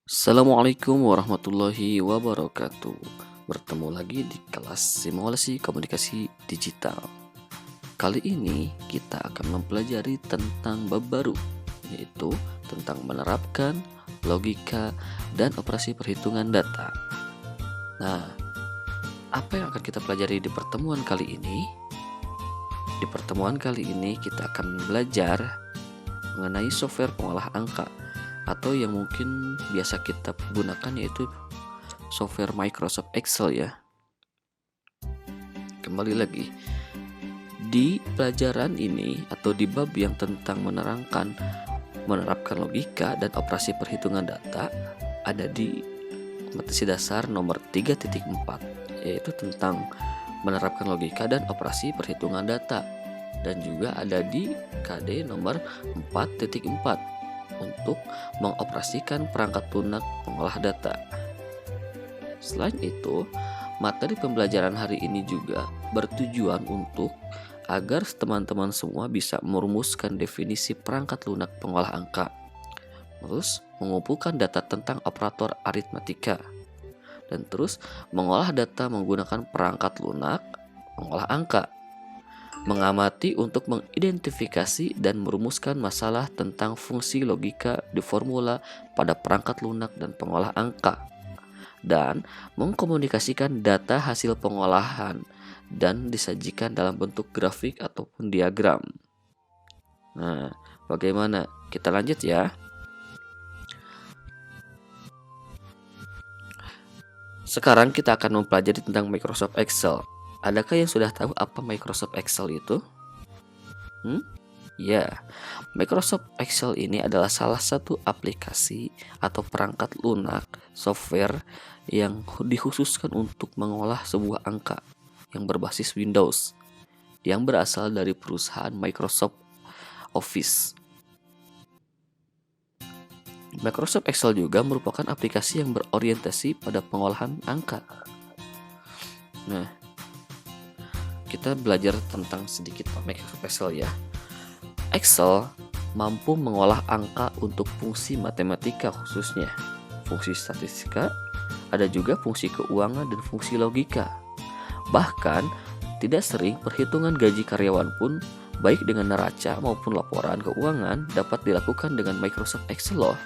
Assalamualaikum warahmatullahi wabarakatuh. Bertemu lagi di kelas simulasi komunikasi digital. Kali ini kita akan mempelajari tentang bab baru, yaitu tentang menerapkan logika dan operasi perhitungan data. Nah, apa yang akan kita pelajari di pertemuan kali ini? Di pertemuan kali ini kita akan belajar mengenai software pengolah angka atau yang mungkin biasa kita gunakan yaitu software Microsoft Excel ya. Kembali lagi di pelajaran ini atau di bab yang tentang menerapkan logika dan operasi perhitungan data ada di kompetensi dasar nomor 3.4, yaitu tentang menerapkan logika dan operasi perhitungan data, dan juga ada di KD nomor 4.4 untuk mengoperasikan perangkat lunak pengolah data. Selain itu, materi pembelajaran hari ini juga bertujuan untuk agar teman-teman semua bisa merumuskan definisi perangkat lunak pengolah angka, terus mengumpulkan data tentang operator aritmatika, dan terus mengolah data menggunakan perangkat lunak pengolah angka, mengamati untuk mengidentifikasi dan merumuskan masalah tentang fungsi logika di formula pada perangkat lunak dan pengolah angka, dan mengkomunikasikan data hasil pengolahan dan disajikan dalam bentuk grafik ataupun diagram. Nah, bagaimana? Kita lanjut ya. Sekarang kita akan mempelajari tentang Microsoft Excel. Adakah yang sudah tahu apa Microsoft Excel itu? Ya, Microsoft Excel ini adalah salah satu aplikasi atau perangkat lunak software yang dikhususkan untuk mengolah sebuah angka yang berbasis Windows yang berasal dari perusahaan Microsoft Office. Microsoft Excel juga merupakan aplikasi yang berorientasi pada pengolahan angka. Nah, kita belajar tentang sedikit Microsoft Excel ya. Excel mampu mengolah angka untuk fungsi matematika khususnya, fungsi statistika, ada juga fungsi keuangan dan fungsi logika. Bahkan, tidak sering perhitungan gaji karyawan pun, baik dengan neraca maupun laporan keuangan, dapat dilakukan dengan Microsoft Excel loh.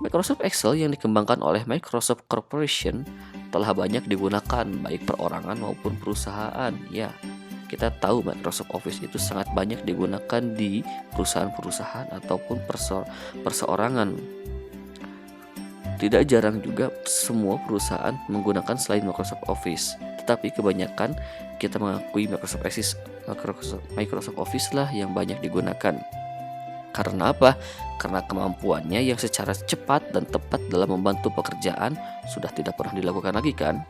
Microsoft Excel yang dikembangkan oleh Microsoft Corporation telah banyak digunakan baik perorangan maupun perusahaan. Ya, kita tahu Microsoft Office itu sangat banyak digunakan di perusahaan-perusahaan ataupun perseorangan. Tidak jarang juga semua perusahaan menggunakan selain Microsoft Office, tetapi kebanyakan kita mengakui Microsoft Office lah yang banyak digunakan. Karena apa? Karena kemampuannya yang secara cepat dan tepat dalam membantu pekerjaan sudah tidak pernah dilakukan lagi kan?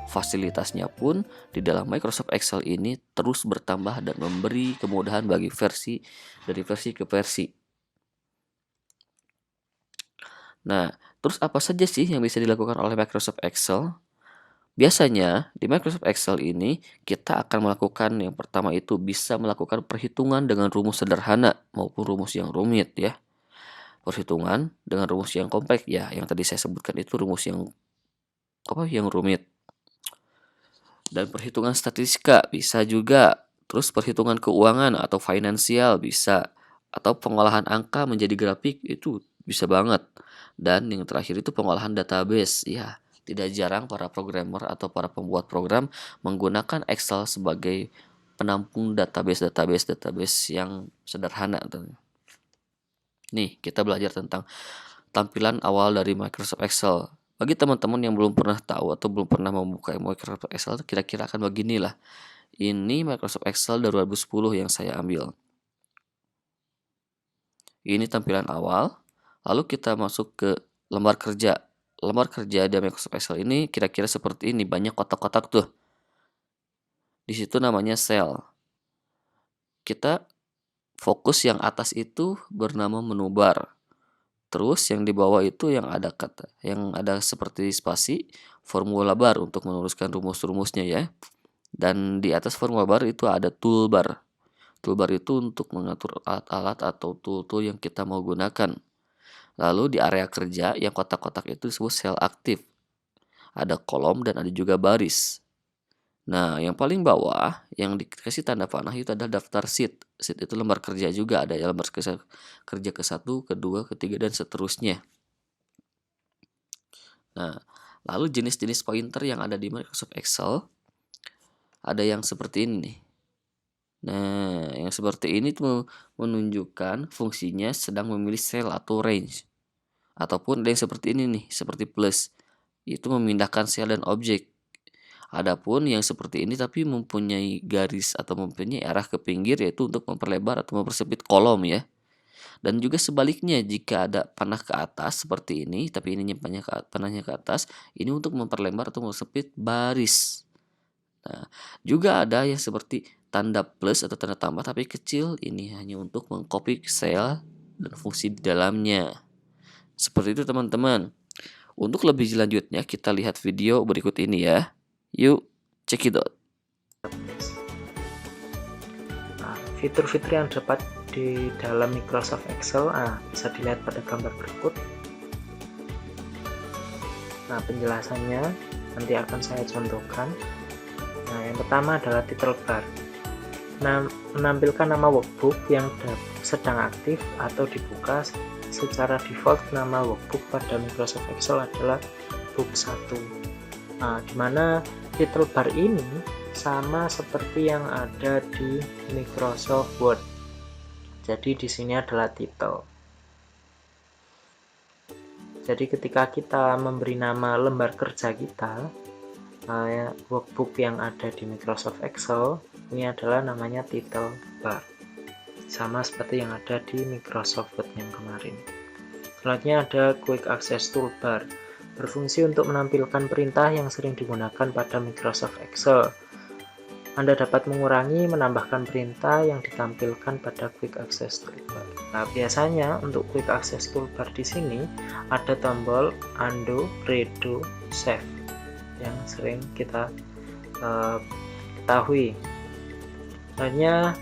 Fasilitasnya pun di dalam Microsoft Excel ini terus bertambah dan memberi kemudahan bagi dari versi ke versi. Nah, terus apa saja sih yang bisa dilakukan oleh Microsoft Excel? Biasanya di Microsoft Excel ini kita akan melakukan yang pertama itu bisa melakukan perhitungan dengan rumus sederhana maupun rumus yang rumit ya. Perhitungan dengan rumus yang kompleks ya, yang tadi saya sebutkan itu rumus yang rumit. Dan perhitungan statistika bisa juga. Terus perhitungan keuangan atau finansial bisa. Atau pengolahan angka menjadi grafik itu bisa banget. Dan yang terakhir itu pengolahan database. Ya, tidak jarang para programmer atau para pembuat program menggunakan Excel sebagai penampung database yang sederhana. Nih, kita belajar tentang tampilan awal dari Microsoft Excel. Bagi teman-teman yang belum pernah tahu atau belum pernah membuka Microsoft Excel, kira-kira akan beginilah. Ini Microsoft Excel 2010 yang saya ambil. Ini tampilan awal. Lalu kita masuk ke lembar kerja. Lembar kerja di Microsoft Excel ini kira-kira seperti ini, banyak kotak-kotak tuh. Di situ namanya cell. Kita fokus yang atas itu bernama menu bar. Terus yang di bawah itu yang ada seperti spasi, formula bar untuk menuliskan rumus-rumusnya ya. Dan di atas formula bar itu ada toolbar. Toolbar itu untuk mengatur alat-alat atau tool-tool yang kita mau gunakan. Lalu di area kerja yang kotak-kotak itu disebut sel aktif. Ada kolom dan ada juga baris. Nah, yang paling bawah yang dikasih tanda panah itu adalah daftar sheet. Sheet itu lembar kerja juga, ada lembar kerja ke-1, kedua, ketiga, dan seterusnya. Nah, lalu jenis-jenis pointer yang ada di Microsoft Excel ada yang seperti ini nih. Nah, yang seperti ini tuh menunjukkan fungsinya sedang memilih sel atau range. Ataupun ada yang seperti ini nih, seperti plus. Itu memindahkan sel dan objek. Adapun yang seperti ini tapi mempunyai garis atau mempunyai arah ke pinggir, yaitu untuk memperlebar atau mempersempit kolom ya. Dan juga sebaliknya, jika ada panah ke atas seperti ini, tapi ini panahnya ke atas, ini untuk memperlebar atau mempersempit baris. Nah, juga ada yang seperti tanda plus atau tanda tambah tapi kecil, ini hanya untuk mengcopy sel dan fungsi di dalamnya. Seperti itu teman-teman. Untuk lebih lanjutnya kita lihat video berikut ini ya. Yuk, check it out. Nah, fitur-fitur yang dapat di dalam Microsoft Excel bisa dilihat pada gambar berikut. Nah, penjelasannya nanti akan saya contohkan. Nah, yang pertama adalah title bar. Nah, menampilkan nama workbook yang sedang aktif atau dibuka. Secara default nama workbook pada Microsoft Excel adalah book 1. Nah, dimana title bar ini sama seperti yang ada di Microsoft Word. Jadi di sini adalah title. Jadi ketika kita memberi nama lembar kerja kita, workbook yang ada di Microsoft Excel, ini adalah namanya title bar. Sama seperti yang ada di Microsoft Word yang kemarin. Selanjutnya ada Quick Access Toolbar, berfungsi untuk menampilkan perintah yang sering digunakan pada Microsoft Excel. Anda dapat mengurangi, menambahkan perintah yang ditampilkan pada Quick Access Toolbar. Nah, biasanya untuk Quick Access Toolbar di sini ada tombol Undo, Redo, Save yang sering kita ketahui. Selanjutnya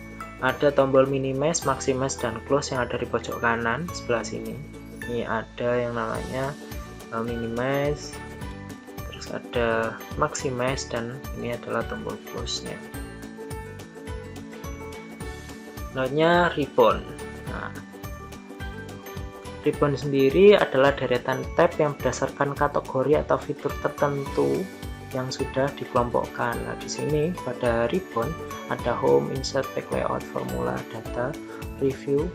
ada tombol minimize, maximize, dan close yang ada di pojok kanan sebelah sini. Ini ada yang namanya minimize, terus ada maximize, dan ini adalah tombol close-nya. Selanjutnya ribbon. Nah, ribbon sendiri adalah deretan tab yang berdasarkan kategori atau fitur tertentu yang sudah dikelompokkan. Nah, di sini pada ribbon ada home, insert, back, layout, formula, data, review,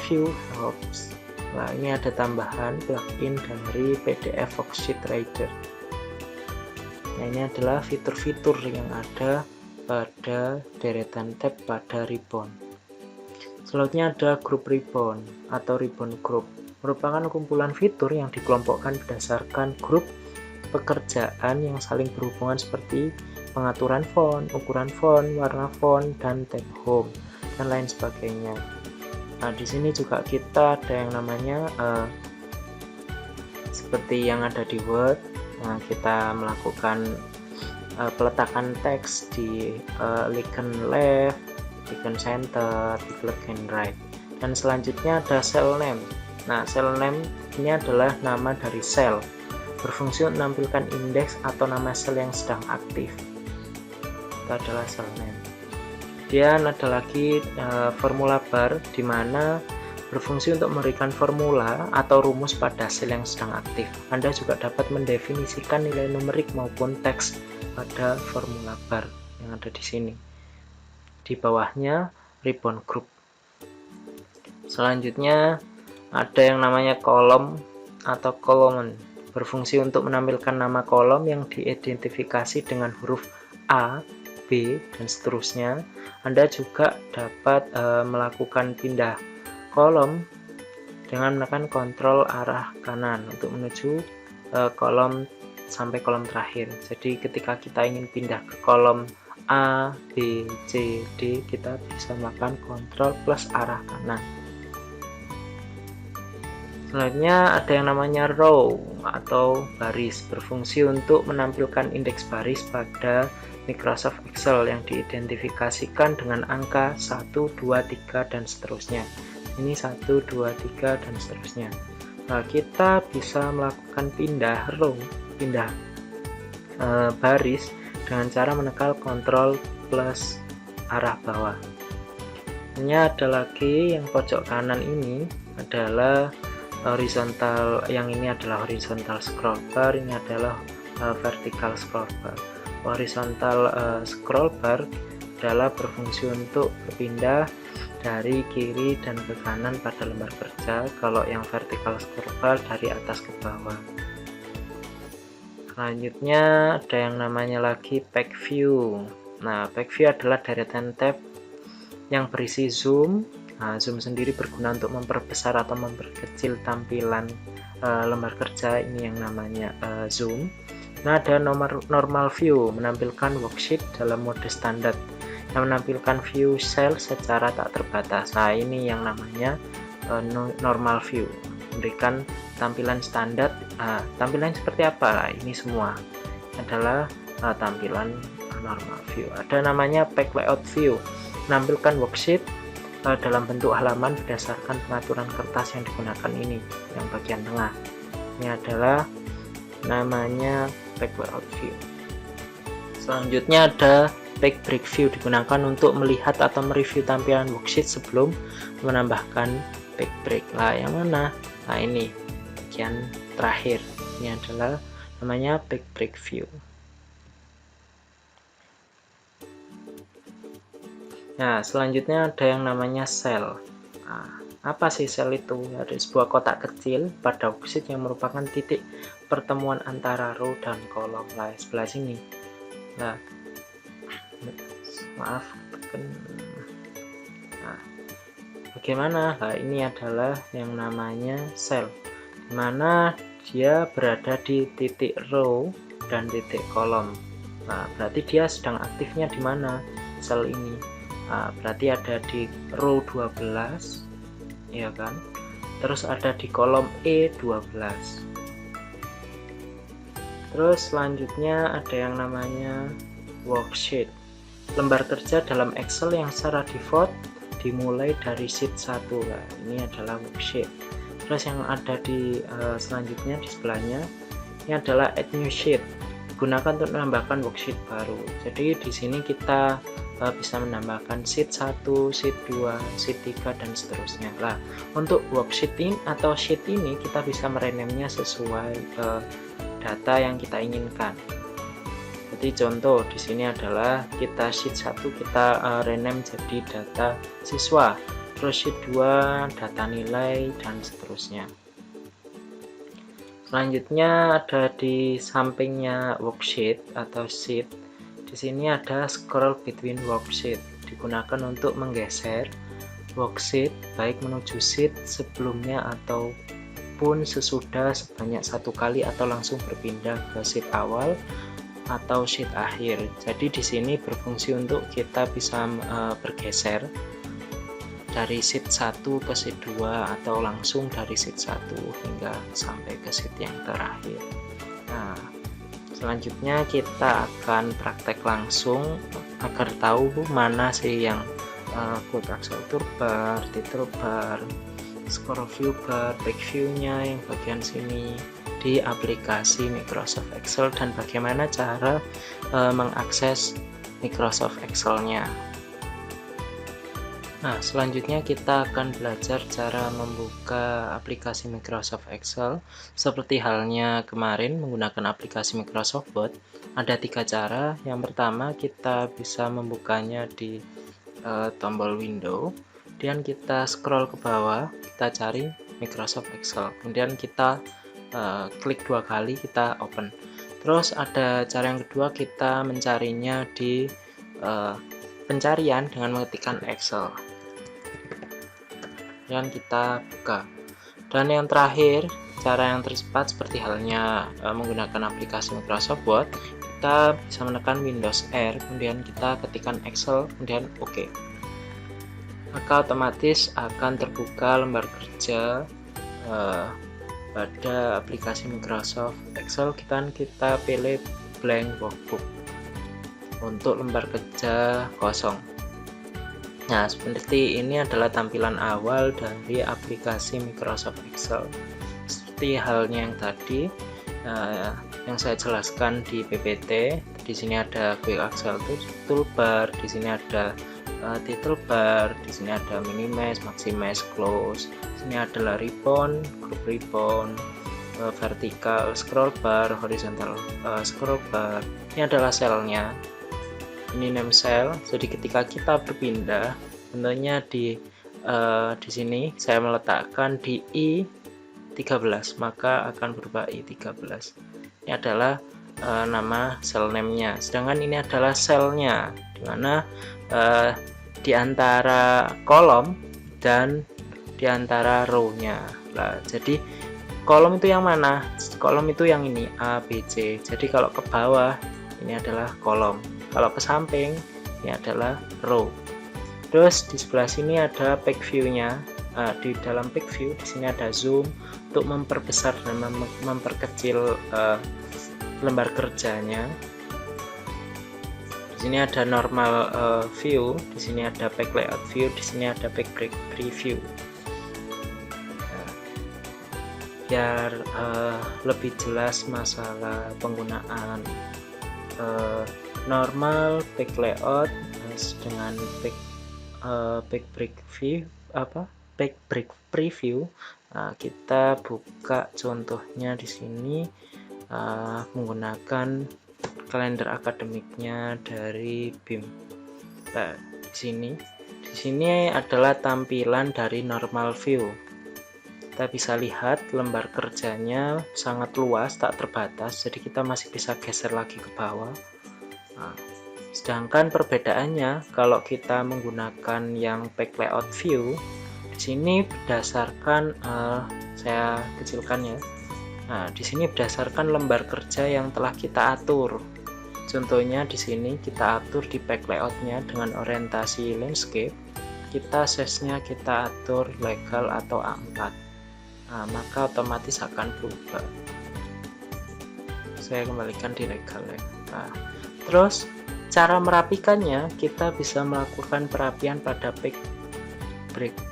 view, helps. Nah, ini ada tambahan plugin dari PDF Worksheet Reader. Nah, ini adalah fitur-fitur yang ada pada deretan tab pada ribbon. Selanjutnya ada group ribbon atau ribbon group. Merupakan kumpulan fitur yang dikelompokkan berdasarkan grup pekerjaan yang saling berhubungan seperti pengaturan font, ukuran font, warna font, dan tab home, dan lain sebagainya. Nah, di sini juga kita ada yang namanya seperti yang ada di Word. Nah, kita melakukan peletakan teks di icon left, icon center, icon right. Dan selanjutnya ada cell name. Nah, cell name ini adalah nama dari sel, berfungsi untuk menampilkan indeks atau nama sel yang sedang aktif. Itu adalah cell name. Kemudian ada lagi formula bar, di mana berfungsi untuk memberikan formula atau rumus pada sel yang sedang aktif. Anda juga dapat mendefinisikan nilai numerik maupun teks pada formula bar yang ada di sini. Di bawahnya ribbon group. Selanjutnya ada yang namanya kolom atau column, berfungsi untuk menampilkan nama kolom yang diidentifikasi dengan huruf A, B, dan seterusnya. Anda juga dapat melakukan pindah kolom dengan menekan kontrol arah kanan untuk menuju kolom sampai kolom terakhir. Jadi ketika kita ingin pindah ke kolom A, B, C, D, kita bisa melakukan kontrol plus arah kanan. Selanjutnya ada yang namanya row atau baris, berfungsi untuk menampilkan indeks baris pada Microsoft Excel yang diidentifikasikan dengan angka 1, 2, 3, dan seterusnya. Ini 1, 2, 3, dan seterusnya. kita bisa melakukan pindah row, pindah baris dengan cara menekan Ctrl plus arah bawah. Ini ada lagi yang pojok kanan ini adalah horizontal, yang ini adalah horizontal scroll bar, ini adalah vertical scroll bar. Horizontal scroll bar adalah berfungsi untuk berpindah dari kiri dan ke kanan pada lembar kerja, kalau yang vertical scroll bar dari atas ke bawah. Selanjutnya ada yang namanya lagi pack view. Nah, pack view adalah deretan tab yang berisi zoom. Nah, zoom sendiri berguna untuk memperbesar atau memperkecil tampilan lembar kerja, ini yang namanya zoom. Nah, ada normal view, menampilkan worksheet dalam mode standar, yang menampilkan view cell secara tak terbatas. Nah, ini yang namanya normal view, memberikan tampilan standar. Tampilan seperti apa? Nah, ini semua adalah tampilan normal view. Ada namanya pack layout view, menampilkan worksheet dalam bentuk halaman berdasarkan pengaturan kertas yang digunakan, ini yang bagian tengah. Ini adalah namanya pack layout view. Selanjutnya ada pack break view, digunakan untuk melihat atau mereview tampilan worksheet sebelum menambahkan pack break. Lah, yang mana? Nah, ini bagian terakhir. Ini adalah namanya pack break view. Nah, selanjutnya ada yang namanya cell. Nah, apa sih cell itu? Ada sebuah kotak kecil pada worksheet yang merupakan titik pertemuan antara row dan kolom. Nah, sebelah sini. Nah, maaf. Nah, bagaimana? Nah, ini adalah yang namanya cell, dimana dia berada di titik row dan titik kolom. Nah, berarti dia sedang aktifnya di mana cell ini? Nah, berarti ada di row 12, ya kan? Terus ada di kolom E12. Terus selanjutnya ada yang namanya worksheet, lembar kerja dalam Excel yang secara default dimulai dari sheet 1. Nah, ini adalah worksheet. Terus yang ada di selanjutnya di sebelahnya, ini adalah add new sheet, digunakan untuk menambahkan worksheet baru. Jadi di sini kita bisa menambahkan sheet 1, sheet 2, sheet 3, dan seterusnya. Lah, untuk worksheet ini atau sheet ini kita bisa merename-nya sesuai data yang kita inginkan. Jadi contoh di sini adalah kita sheet 1 kita rename jadi data siswa, terus sheet 2 data nilai, dan seterusnya. Selanjutnya ada di sampingnya worksheet atau sheet. Di sini ada scroll between worksheet, digunakan untuk menggeser worksheet baik menuju sheet sebelumnya ataupun sesudah sebanyak 1 kali, atau langsung berpindah ke sheet awal atau sheet akhir. Jadi di sini berfungsi untuk kita bisa bergeser dari sheet 1 ke sheet 2, atau langsung dari sheet 1 hingga sampai ke sheet yang terakhir. Nah, selanjutnya kita akan praktek langsung agar tahu mana sih yang quick access toolbar, title bar, scroll view bar, back view-nya yang bagian sini di aplikasi Microsoft Excel, dan bagaimana cara mengakses Microsoft Excel-nya. Nah, selanjutnya kita akan belajar cara membuka aplikasi Microsoft Excel. Seperti halnya kemarin menggunakan aplikasi Microsoft Word, ada 3 cara. Yang pertama, kita bisa membukanya di tombol window, kemudian kita scroll ke bawah, kita cari Microsoft Excel, kemudian kita klik 2 kali, kita open. Terus ada cara yang kedua, kita mencarinya di pencarian dengan mengetikkan Excel, dan kita buka. Dan yang terakhir, cara yang tercepat seperti halnya menggunakan aplikasi Microsoft Word, kita bisa menekan Windows R, kemudian kita ketikkan Excel, kemudian OK. Maka otomatis akan terbuka lembar kerja pada aplikasi Microsoft Excel. Kita pilih blank workbook untuk lembar kerja kosong. Nah, seperti ini adalah tampilan awal dari aplikasi Microsoft Excel. seperti halnya yang tadi yang saya jelaskan di PPT. Di sini ada Quick Access Toolbar, di sini ada title bar, di sini ada minimize, maximize, close. Di sini adalah ribbon, group ribbon, vertical scroll bar, horizontal scroll bar. Ini adalah selnya. Ini name cell. Jadi ketika kita berpindah, tentunya di sini saya meletakkan di I13, maka akan berubah I13. Ini adalah nama cell name-nya. Sedangkan ini adalah selnya, dimana di antara kolom dan di antara row-nya. Nah, jadi kolom itu yang mana? Kolom itu yang ini A, B, C. Jadi kalau ke bawah ini adalah kolom, kalau ke samping ini adalah row. Terus di sebelah sini ada pack view-nya. Di dalam pack view di sini ada zoom untuk memperbesar dan memperkecil lembar kerjanya. Di sini ada normal view, di sini ada pack layout view, di sini ada pack preview. Biar lebih jelas masalah penggunaan normal pack layout dengan pack preview, kita buka contohnya di sini menggunakan kalender akademiknya dari BIM. Nah, di sini adalah tampilan dari normal view. Kita bisa lihat lembar kerjanya sangat luas, tak terbatas, jadi kita masih bisa geser lagi ke bawah. Nah, sedangkan perbedaannya kalau kita menggunakan yang pack layout view, di sini berdasarkan saya kecilkan ya. Nah, di sini berdasarkan lembar kerja yang telah kita atur. Contohnya di sini kita atur di pack layoutnya dengan orientasi landscape, kita size-nya kita atur legal atau A4. Nah, maka otomatis akan berubah. Saya kembalikan di legal ya. Nah, terus cara merapikannya, kita bisa melakukan perapian pada pack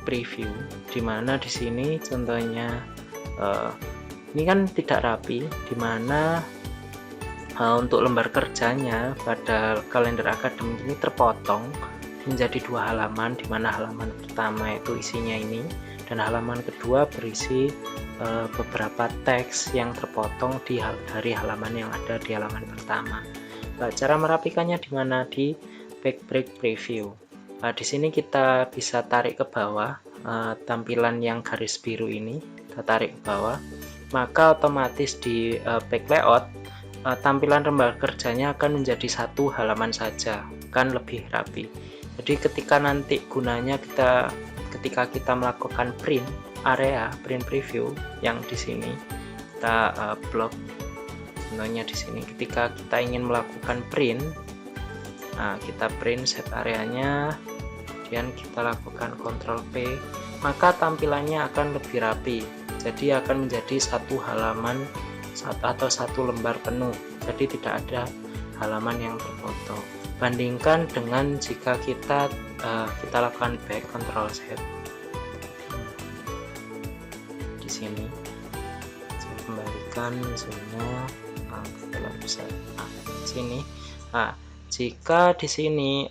preview, dimana di sini contohnya ini kan tidak rapi, dimana untuk lembar kerjanya pada kalender akademik ini terpotong menjadi 2 halaman, dimana halaman pertama itu isinya ini dan halaman kedua berisi beberapa teks yang terpotong dari halaman yang ada di halaman pertama. Nah, cara merapikannya di mana? Di pack preview. Nah, di sini kita bisa tarik ke bawah tampilan yang garis biru ini, kita tarik ke bawah, maka otomatis di pack layout tampilan lembar kerjanya akan menjadi 1 halaman saja, kan lebih rapi. Jadi ketika nanti gunanya ketika kita melakukan print preview yang di sini kita blok. Contohnya di sini ketika kita ingin melakukan print, nah kita print set areanya, kemudian kita lakukan Ctrl P, maka tampilannya akan lebih rapi. Jadi akan menjadi 1 halaman atau 1 lembar penuh. Jadi tidak ada halaman yang terpotong. Bandingkan dengan jika kita lakukan back Ctrl Z. Di sini saya kembalikan semua. Sini. Nah, jika di sini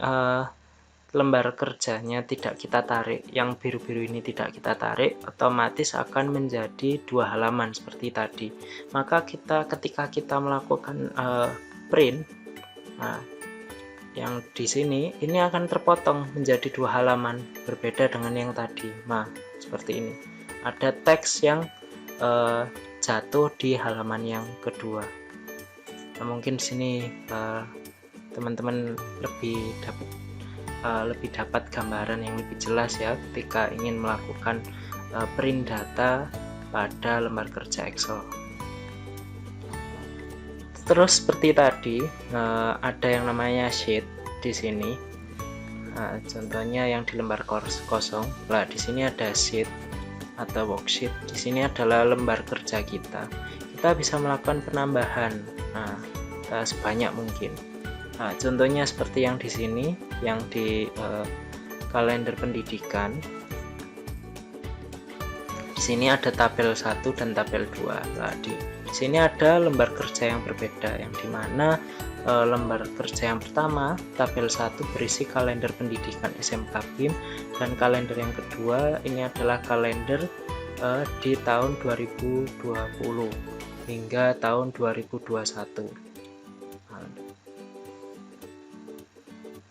lembar kerjanya tidak kita tarik, yang biru-biru ini tidak kita tarik, otomatis akan menjadi 2 halaman seperti tadi. Maka ketika kita melakukan print, nah, yang di sini ini akan terpotong menjadi 2 halaman, berbeda dengan yang tadi. Nah, seperti ini. Ada teks yang jatuh di halaman yang kedua. Nah, mungkin di sini teman-teman lebih dapat gambaran yang lebih jelas ya ketika ingin melakukan print data pada lembar kerja Excel. Terus seperti tadi ada yang namanya sheet di sini. Nah, contohnya yang di lembar kosong. Nah, di sini ada sheet atau worksheet. Di sini adalah lembar kerja kita. Kita bisa melakukan penambahan. Nah, sebanyak mungkin. Nah, contohnya seperti yang di sini, yang di kalender pendidikan. Di Di sini ada tabel 1 dan tabel 2. Nah, di sini ada lembar kerja yang berbeda, yang dimana lembar kerja yang pertama, tabel 1 berisi kalender pendidikan SMK BIM, dan kalender yang kedua ini adalah kalender di tahun 2020 hingga tahun 2021.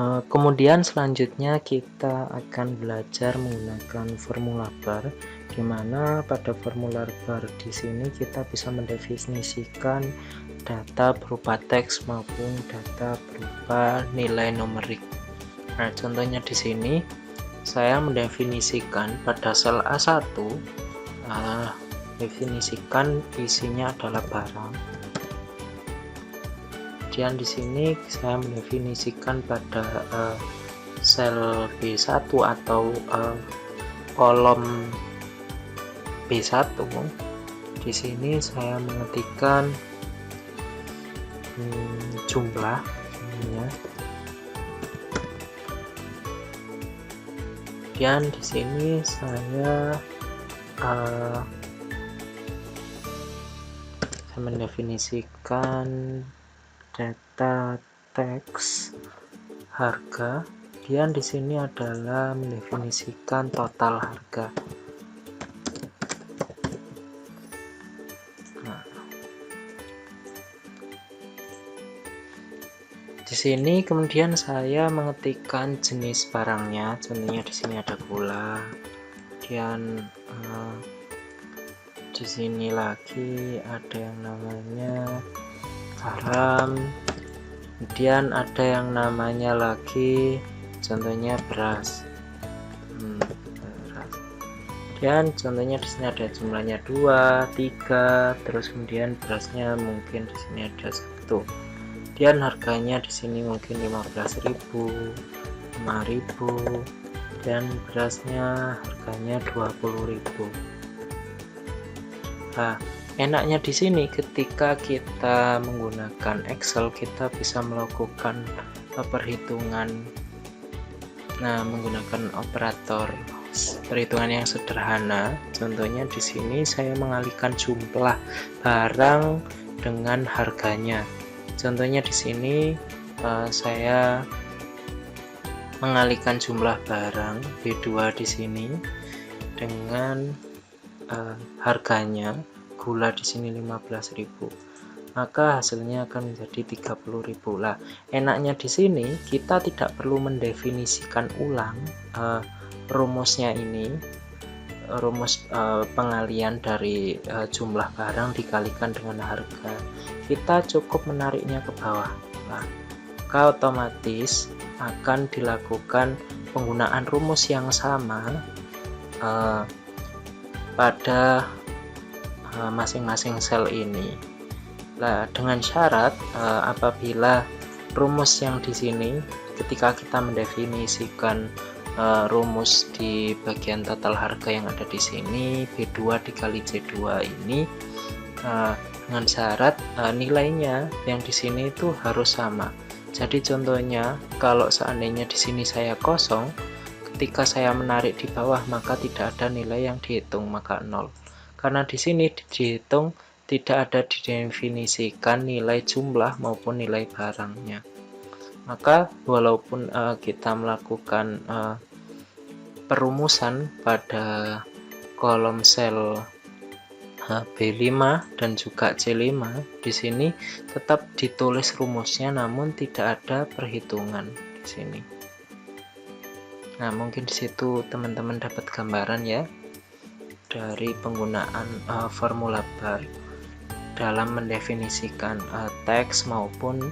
Kemudian selanjutnya kita akan belajar menggunakan formula bar, di mana pada formula bar di sini kita bisa mendefinisikan data berupa teks maupun data berupa nilai numerik. Nah, contohnya di sini saya mendefinisikan pada sel A1, definisikan isinya adalah barang. Kemudian di sini saya mendefinisikan pada sel B1 atau kolom B1. Di sini saya mengetikkan jumlah ya. Kemudian di sini saya mendefinisikan data teks harga. Kemudian di sini adalah mendefinisikan total harga. Di sini kemudian saya mengetikkan jenis barangnya, contohnya di sini ada gula. Kemudian di sini lagi ada yang namanya garam. Kemudian ada yang namanya lagi contohnya beras. Kemudian contohnya di sini ada jumlahnya 2, 3, terus kemudian berasnya mungkin di sini ada 1. Kemudian harganya di sini mungkin 15.000, 5.000, dan berasnya harganya 20.000. Nah, enaknya di sini ketika kita menggunakan Excel, kita bisa melakukan perhitungan menggunakan operator perhitungan yang sederhana. Contohnya di sini saya mengalihkan jumlah barang dengan harganya. Contohnya di sini saya mengalihkan jumlah barang B2 di sini dengan harganya gula di sini 15.000, maka hasilnya akan menjadi 30.000. Lah, enaknya di sini kita tidak perlu mendefinisikan ulang rumusnya ini, rumus pengalian dari jumlah barang dikalikan dengan harga. Kita cukup menariknya ke bawah. Nah, maka otomatis akan dilakukan penggunaan rumus yang sama pada masing-masing sel ini. Nah, dengan syarat apabila rumus yang di sini ketika kita mendefinisikan rumus di bagian total harga yang ada di sini B2 dikali C2 ini dengan syarat nilainya yang di sini itu harus sama. Jadi contohnya kalau seandainya di sini saya kosong, ketika saya menarik di bawah maka tidak ada nilai yang dihitung, maka 0. Karena di sini dihitung tidak ada didefinisikan nilai jumlah maupun nilai barangnya. Maka walaupun kita melakukan perumusan pada kolom sel B5 dan juga C5, di sini tetap ditulis rumusnya namun tidak ada perhitungan di sini. Nah, mungkin di situ teman-teman dapat gambaran ya dari penggunaan formula bar dalam mendefinisikan teks maupun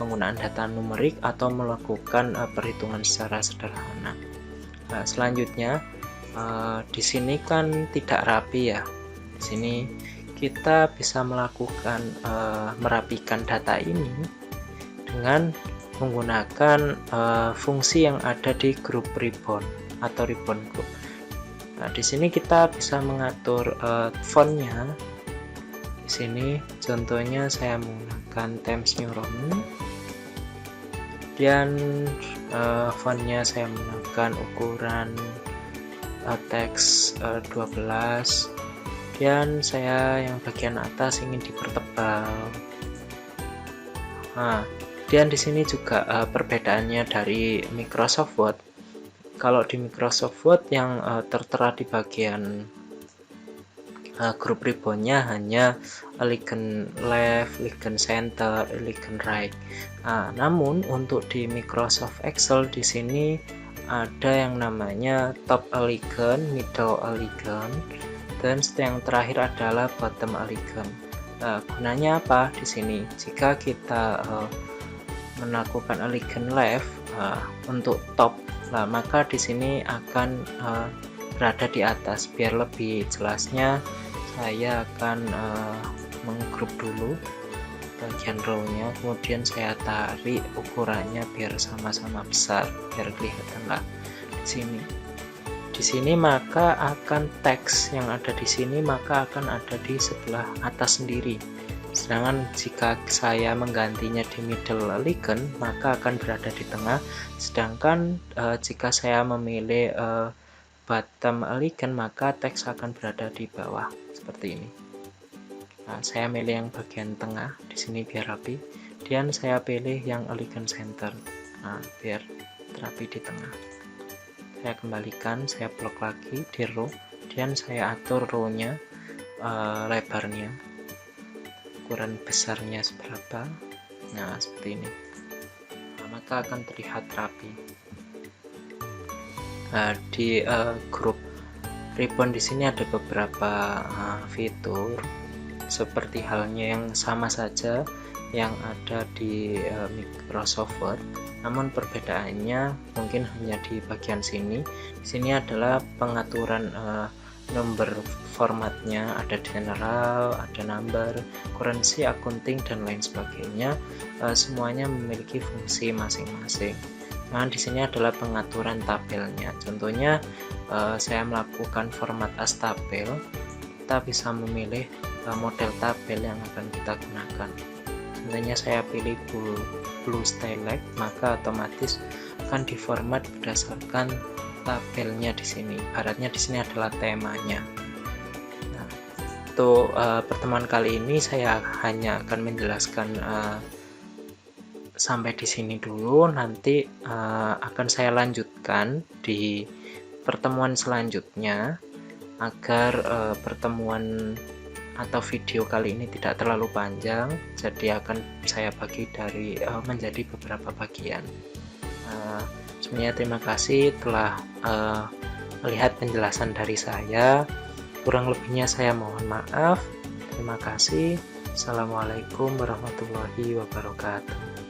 penggunaan data numerik atau melakukan perhitungan secara sederhana. Nah, selanjutnya di sini kan tidak rapi ya. Di sini kita bisa melakukan merapikan data ini dengan menggunakan fungsi yang ada di grup ribbon atau ribbon group. Nah, di sini kita bisa mengatur fontnya. Di sini contohnya saya menggunakan Times New Roman. Dan fontnya saya menggunakan ukuran teks 12, dan saya yang bagian atas ingin dipertebal. Nah, dan di sini juga perbedaannya dari Microsoft Word. Kalau di Microsoft Word yang tertera di bagian grup ribbonnya hanya icon left, icon center, icon right. Nah, namun untuk di Microsoft Excel di sini ada yang namanya top icon, middle icon, dan yang terakhir adalah bottom icon. Nah, gunanya apa di sini? Jika kita melakukan icon left untuk top, nah maka di sini akan berada di atas. Biar lebih jelasnya, saya akan menggrup dulu bagian row-nya, kemudian saya tarik ukurannya biar sama-sama besar, biar kelihatan lah di sini. Di sini maka akan teks yang ada di sini maka akan ada di sebelah atas sendiri. Sedangkan jika saya menggantinya di middle icon maka akan berada di tengah. Sedangkan jika saya memilih bottom icon maka teks akan berada di bawah seperti ini. Nah, saya pilih yang bagian tengah di sini biar rapi, dan saya pilih yang icon center. Nah, biar rapi di tengah. Saya kembalikan, saya blok lagi di row, dan saya atur row-nya lebarnya, ukuran besarnya seberapa. Nah, seperti ini. Nah, maka akan terlihat rapi. Nah, di grup ribbon di sini ada beberapa fitur seperti halnya yang sama saja yang ada di Microsoft Word, namun perbedaannya mungkin hanya di bagian sini. Di sini adalah pengaturan number formatnya, ada general, ada number, currency, accounting, dan lain sebagainya. Semuanya memiliki fungsi masing-masing. Nah, di sini adalah pengaturan tabelnya. Contohnya, saya melakukan format as tabel, kita bisa memilih model tabel yang akan kita gunakan. Contohnya saya pilih blue style, maka otomatis akan diformat berdasarkan tabelnya di sini. Ibaratnya di sini adalah temanya. Nah, untuk pertemuan kali ini saya hanya akan menjelaskan sampai di sini dulu. Nanti akan saya lanjutkan di pertemuan selanjutnya agar pertemuan atau video kali ini tidak terlalu panjang, jadi akan saya bagi menjadi beberapa bagian. Sebenarnya terima kasih telah melihat penjelasan dari saya. Kurang lebihnya saya mohon maaf. Terima kasih. Assalamualaikum warahmatullahi wabarakatuh.